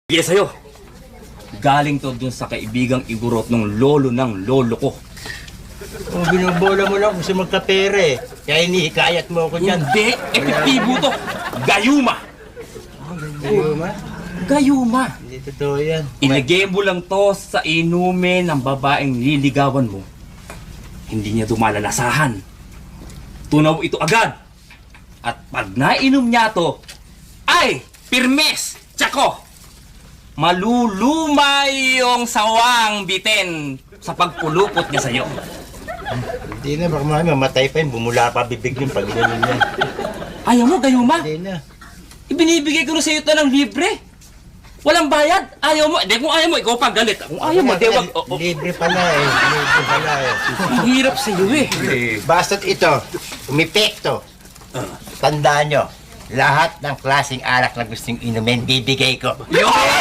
Yes, sa'yo. Galing to dun sa kaibigang igurot ng lolo ko. Kung binubola mo lang gusto magkapere, kaya inihikayat mo ako dyan. Hindi, epektibo to. Gayuma. Gayuma? Gayuma. Hindi totoo yan. Ilagay mo lang to sa inumin ng babaeng liligawan mo. Hindi niya dumalalasahan. Tunaw ito agad. At pag nainom niya to, ay, pirmes, tsako. Malulumay yung sawang bitin sa pagpulupot niya sa'yo. Hindi na, baka mamatay pa yun. Bumula pa bibig yung pag gano'n yan. Ayaw mo, Gayuma? Hindi na. Ibinibigay ko na sa'yo ito ng libre. Walang bayad. Ayaw mo. Hindi, kung ayaw mo, ikaw pang galit. Kung ayaw mo, di wag. Libre pala eh. Libre pala eh. Ang hirap sa'yo eh. Basta't ito, umipekto. Tandaan nyo, lahat ng klaseng alak na gustong inumin, bibigay ko. Yun!